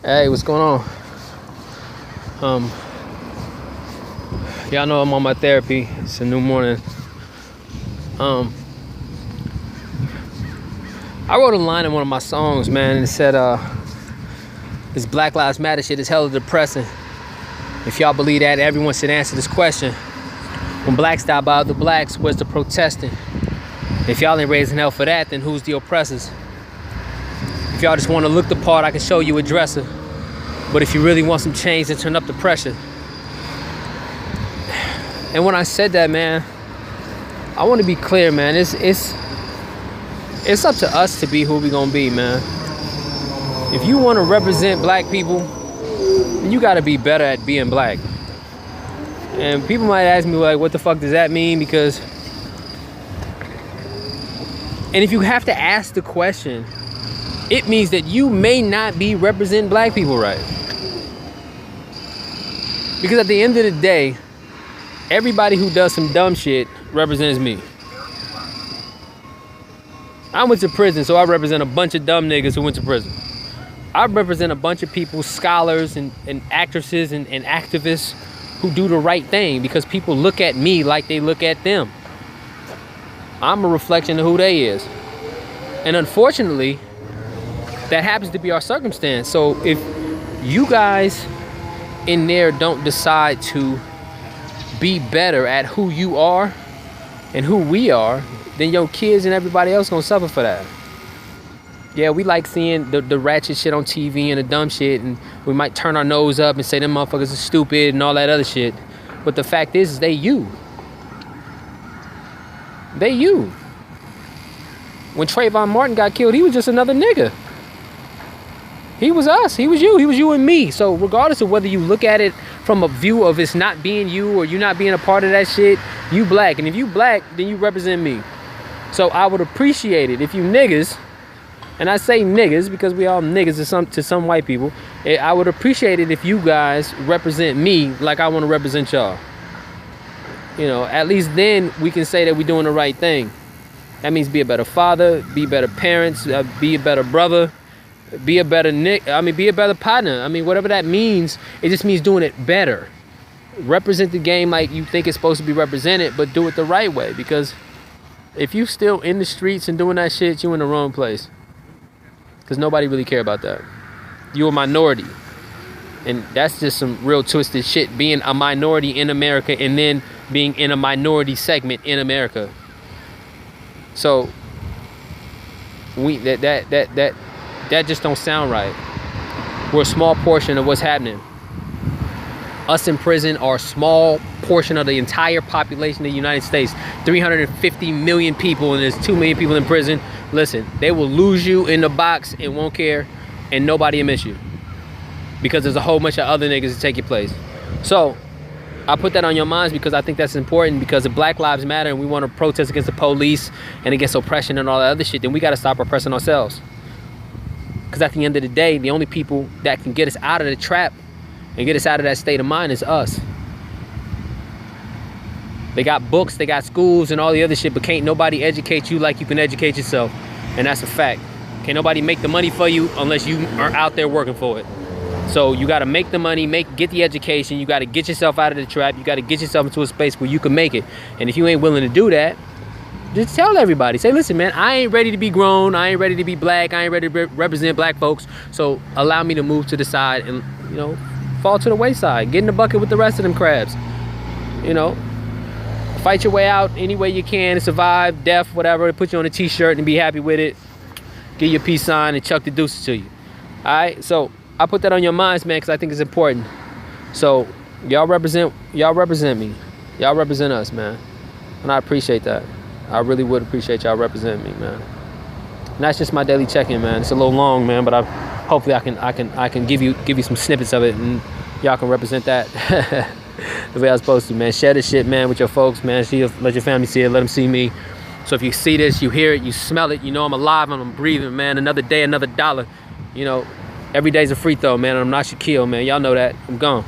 Hey, what's going on? Um, y'all know I'm on my therapy. It's a new morning. Um, I wrote a line in one of my songs, man, and it said, this Black Lives Matter shit is hella depressing. If y'all believe that, everyone should answer this question. When blacks die by other blacks, where's the protesting? If y'all ain't raising hell for that, then who's the oppressors? If y'all just want to look the part, I can show you a dresser. But if you really want some change, then turn up the pressure. And when I said that, man, I want to be clear, man. It's up to us to be who we gonna be, man. If you want to represent black people, then you gotta be better at being black. And people might ask me, like, what the fuck does that mean? Because, and if you have to ask the question, it means that you may not be representing black people right. Because at the end of the day, everybody who does some dumb shit represents me. I went to prison, so I represent a bunch of dumb niggas who went to prison. I represent a bunch of people, scholars and actresses and activists who do the right thing because people look at me like they look at them. I'm a reflection of who they is. And unfortunately, that happens to be our circumstance. So if you guys in there don't decide to be better at who you are and who we are, then your kids and everybody else gonna suffer for that. Yeah, we like seeing the ratchet shit on TV and the dumb shit, and we might turn our nose up and say them motherfuckers are stupid and all that other shit. But the fact is they you. They you. When Trayvon Martin got killed, he was just another nigga. He was us. He was you and me. So regardless of whether you look at it from a view of it's not being you or you not being a part of that shit, you black. And if you black, then you represent me. So I would appreciate it if you niggas, and I say niggas because we all niggas to some white people, I would appreciate it if you guys represent me like I want to represent y'all. You know, at least then we can say that we're doing the right thing. That means be a better father, be better parents, be a better brother, be a better be a better partner. I mean, whatever that means, it just means doing it better. Represent the game like you think it's supposed to be represented, but do it the right way. Because if you still in the streets and doing that shit, you in the wrong place. Because nobody really care about that. You a minority. And that's just some real twisted shit, being a minority in America and then being in a minority segment in America. So that just don't sound right. We're a small portion of what's happening. Us in prison are a small portion of the entire population of the United States. 350 million people, and there's 2 million people in prison. Listen, they will lose you in the box and won't care, and nobody will miss you. Because there's a whole bunch of other niggas to take your place. So I put that on your minds because I think that's important, because if Black Lives Matter and we want to protest against the police and against oppression and all that other shit, then we got to stop oppressing ourselves. Because at the end of the day, the only people that can get us out of the trap and get us out of that state of mind is us. They got books, they got schools and all the other shit, but can't nobody educate you like you can educate yourself. And that's a fact. Can't nobody make the money for you unless you are out there working for it. So you got to make the money, get the education. You got to get yourself out of the trap. You got to get yourself into a space where you can make it. And if you ain't willing to do that, just tell everybody. Say, listen, man, I ain't ready to be grown. I ain't ready to be black. I ain't ready to represent black folks. So allow me to move to the side and, you know, fall to the wayside. Get in the bucket with the rest of them crabs. You know, fight your way out any way you can, survive, death, whatever. Put you on a t-shirt and be happy with it. Give your peace sign and chuck the deuces to you. All right? So I put that on your minds, man, because I think it's important. So y'all represent me. Y'all represent us, man. And I appreciate that. I really would appreciate y'all representing me, man. And that's just my daily check-in, man. It's a little long, man, but hopefully I can give you some snippets of it, and y'all can represent that the way I was supposed to, man. Share this shit, man, with your folks, man. Let your family see it. Let them see me. So if you see this, you hear it, you smell it, you know I'm alive and I'm breathing, man. Another day, another dollar. You know, every day's a free throw, man. And I'm not Shaquille, man. Y'all know that. I'm gone.